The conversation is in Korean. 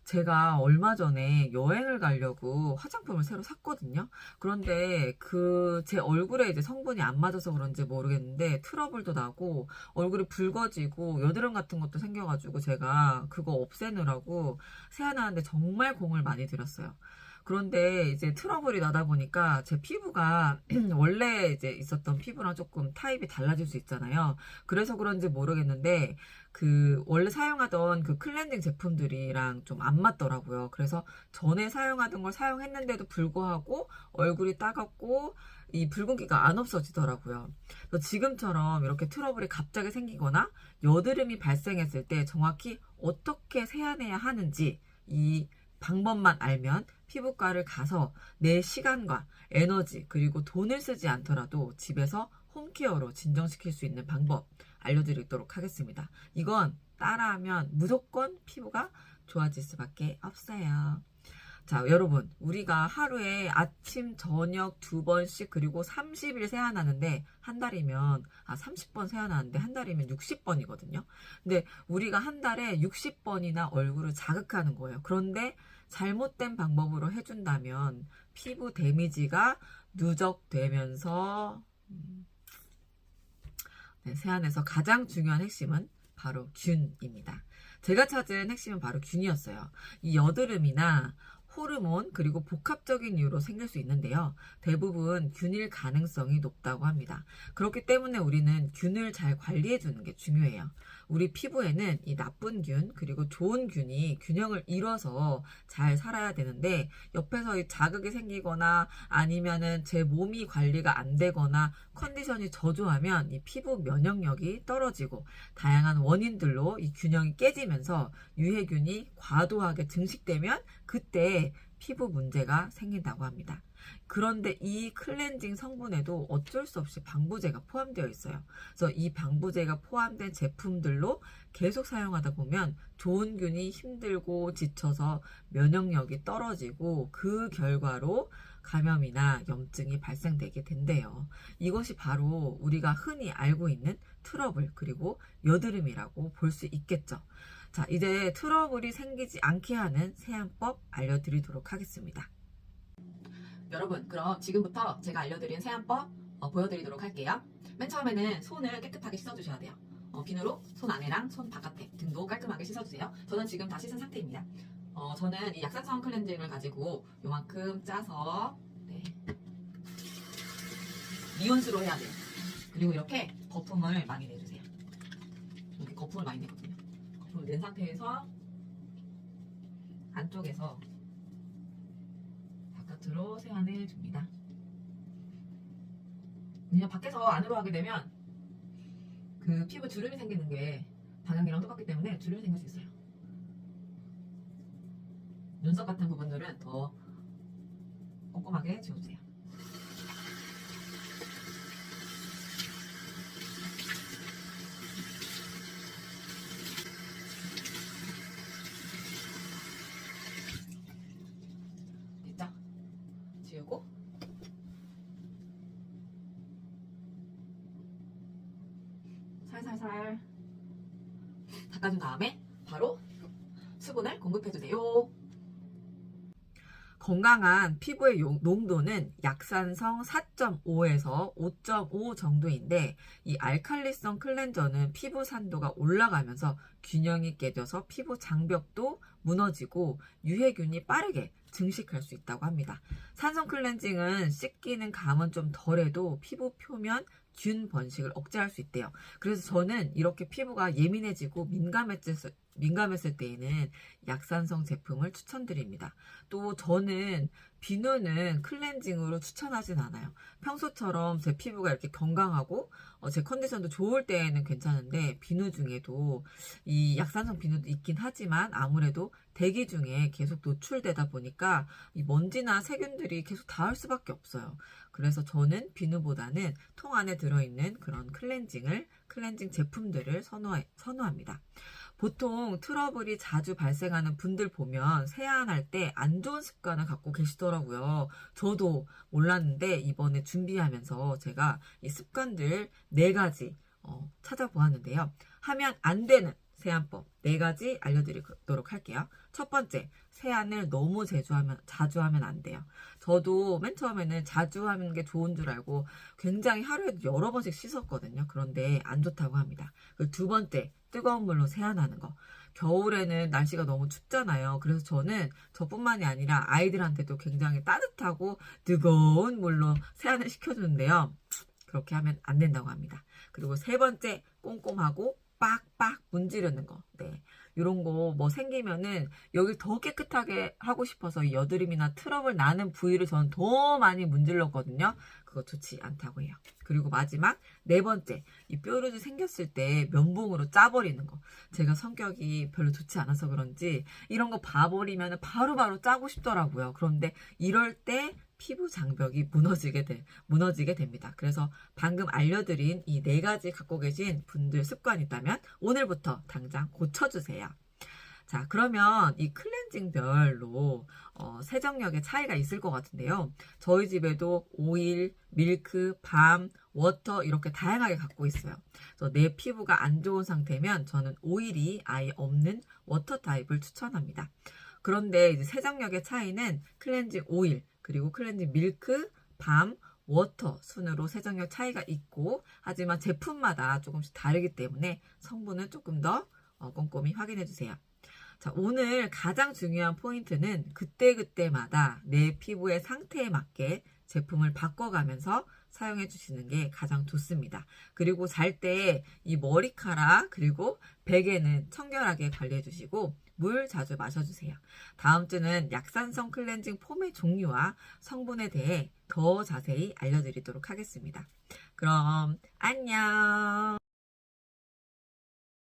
제가 얼마 전에 여행을 가려고 화장품을 새로 샀거든요. 그런데 제 얼굴에 이제 성분이 안 맞아서 그런지 모르겠는데 트러블도 나고 얼굴이 붉어지고 여드름 같은 것도 생겨가지고 제가 그거 없애느라고 세안하는데 정말 공을 많이 들였어요. 그런데 이제 트러블이 나다 보니까 제 피부가 원래 이제 있었던 피부랑 조금 타입이 달라질 수 있잖아요. 그래서 그런지 모르겠는데 원래 사용하던 그 클렌징 제품들이랑 좀 안 맞더라고요. 그래서 전에 사용하던 걸 사용했는데도 불구하고 얼굴이 따갑고 이 붉은기가 안 없어지더라고요. 그래서 지금처럼 이렇게 트러블이 갑자기 생기거나 여드름이 발생했을 때 정확히 어떻게 세안해야 하는지 이 방법만 알면 피부과를 가서 내 시간과 에너지 그리고 돈을 쓰지 않더라도 집에서 홈케어로 진정시킬 수 있는 방법 알려드리도록 하겠습니다. 이건 따라하면 무조건 피부가 좋아질 수밖에 없어요. 자, 여러분, 우리가 하루에 아침, 저녁 2번씩 그리고 30일 세안하는데 한 달이면 30번 세안하는데 한 달이면 60번이거든요. 근데 우리가 한 달에 60번이나 얼굴을 자극하는 거예요. 그런데 잘못된 방법으로 해준다면 피부 데미지가 누적되면서 세안에서 가장 중요한 핵심은 바로 균입니다. 제가 찾은 핵심은 바로 균이었어요. 이 여드름이나 호르몬 그리고 복합적인 이유로 생길 수 있는데요. 대부분 균일 가능성이 높다고 합니다. 그렇기 때문에 우리는 균을 잘 관리해 주는 게 중요해요. 우리 피부에는 이 나쁜 균 그리고 좋은 균이 균형을 이뤄서 잘 살아야 되는데 옆에서 이 자극이 생기거나 아니면은 제 몸이 관리가 안 되거나 컨디션이 저조하면 이 피부 면역력이 떨어지고 다양한 원인들로 이 균형이 깨지면서 유해균이 과도하게 증식되면 그때 피부 문제가 생긴다고 합니다. 그런데 이 클렌징 성분에도 어쩔 수 없이 방부제가 포함되어 있어요. 그래서 이 방부제가 포함된 제품들로 계속 사용하다 보면 좋은 균이 힘들고 지쳐서 면역력이 떨어지고 그 결과로 감염이나 염증이 발생되게 된대요. 이것이 바로 우리가 흔히 알고 있는 트러블 그리고 여드름이라고 볼 수 있겠죠. 자, 이제 트러블이 생기지 않게 하는 세안법 알려드리도록 하겠습니다. 여러분, 그럼 지금부터 제가 알려드린 세안법 보여드리도록 할게요. 맨 처음에는 손을 깨끗하게 씻어주셔야 돼요. 비누로 손 안에랑 손 바깥에 등도 깔끔하게 씻어주세요. 저는 지금 다 씻은 상태입니다. 저는 이 약산성 클렌징을 가지고 요만큼 짜서 미온수로 해야 돼요. 그리고 이렇게 거품을 많이 내주세요. 이렇게 거품을 많이 내거든요. 거품을 낸 상태에서 안쪽에서 바깥으로 세안해 줍니다. 그냥 밖에서 안으로 하게 되면 그 피부 주름이 생기는 게 방향이랑 똑같기 때문에 주름이 생길 수 있어요. 눈썹 같은 부분들은 더 꼼꼼하게 지워주세요. 됐죠? 지우고 살살살 닦아준 다음에 바로 수분을 공급해주세요. 건강한 피부의 농도는 약산성 4.5에서 5.5 정도인데 이 알칼리성 클렌저는 피부 산도가 올라가면서 균형이 깨져서 피부 장벽도 무너지고 유해균이 빠르게 증식할 수 있다고 합니다. 산성 클렌징은 씻기는 감은 좀 덜해도 피부 표면 균 번식을 억제할 수 있대요. 그래서 저는 이렇게 피부가 예민해지고 민감했을 때에는 약산성 제품을 추천드립니다. 또 저는 비누는 클렌징으로 추천하진 않아요. 평소처럼 제 피부가 이렇게 건강하고 제 컨디션도 좋을 때에는 괜찮은데 비누 중에도 이 약산성 비누도 있긴 하지만 아무래도 대기 중에 계속 노출되다 보니까 이 먼지나 세균들이 계속 닿을 수밖에 없어요. 그래서 저는 비누보다는 통 안에 들어있는 그런 클렌징 제품들을 선호합니다. 보통 트러블이 자주 발생하는 분들 보면 세안할 때 안 좋은 습관을 갖고 계시더라고요. 저도 몰랐는데 이번에 준비하면서 제가 이 습관들 4가지 찾아보았는데요. 하면 안 되는 세안법 4가지 알려드리도록 할게요. 첫 번째, 세안을 너무 자주 하면 안 돼요. 저도 맨 처음에는 자주 하는 게 좋은 줄 알고 굉장히 하루에도 여러 번씩 씻었거든요. 그런데 안 좋다고 합니다. 그리고 두 번째, 뜨거운 물로 세안하는 거. 겨울에는 날씨가 너무 춥잖아요. 그래서 저는 저뿐만이 아니라 아이들한테도 굉장히 따뜻하고 뜨거운 물로 세안을 시켜주는데요. 그렇게 하면 안 된다고 합니다. 그리고 세 번째, 꼼꼼하고 빡빡 문지르는 거. 네. 이런 거 뭐 생기면은 여기 더 깨끗하게 하고 싶어서 이 여드름이나 트러블 나는 부위를 저는 더 많이 문질렀거든요. 그거 좋지 않다고 해요. 그리고 마지막 네 번째, 이 뾰루지 생겼을 때 면봉으로 짜버리는 거. 제가 성격이 별로 좋지 않아서 그런지 이런 거 봐버리면 바로바로 짜고 싶더라고요. 그런데 이럴 때 피부 장벽이 무너지게 됩니다. 그래서 방금 알려드린 이 4가지 갖고 계신 분들 습관이 있다면 오늘부터 당장 고쳐주세요. 자, 그러면 이 클렌징별로 세정력의 차이가 있을 것 같은데요. 저희 집에도 오일, 밀크, 밤, 워터 이렇게 다양하게 갖고 있어요. 그래서 내 피부가 안 좋은 상태면 저는 오일이 아예 없는 워터 타입을 추천합니다. 그런데 이제 세정력의 차이는 클렌징 오일, 그리고 클렌징 밀크, 밤, 워터 순으로 세정력 차이가 있고, 하지만 제품마다 조금씩 다르기 때문에 성분을 조금 더 꼼꼼히 확인해 주세요. 자, 오늘 가장 중요한 포인트는 그때그때마다 내 피부의 상태에 맞게 제품을 바꿔가면서 사용해 주시는 게 가장 좋습니다. 그리고 잘 때 이 머리카락 그리고 베개는 청결하게 관리해 주시고 물 자주 마셔주세요. 다음 주는 약산성 클렌징 폼의 종류와 성분에 대해 더 자세히 알려드리도록 하겠습니다. 그럼 안녕.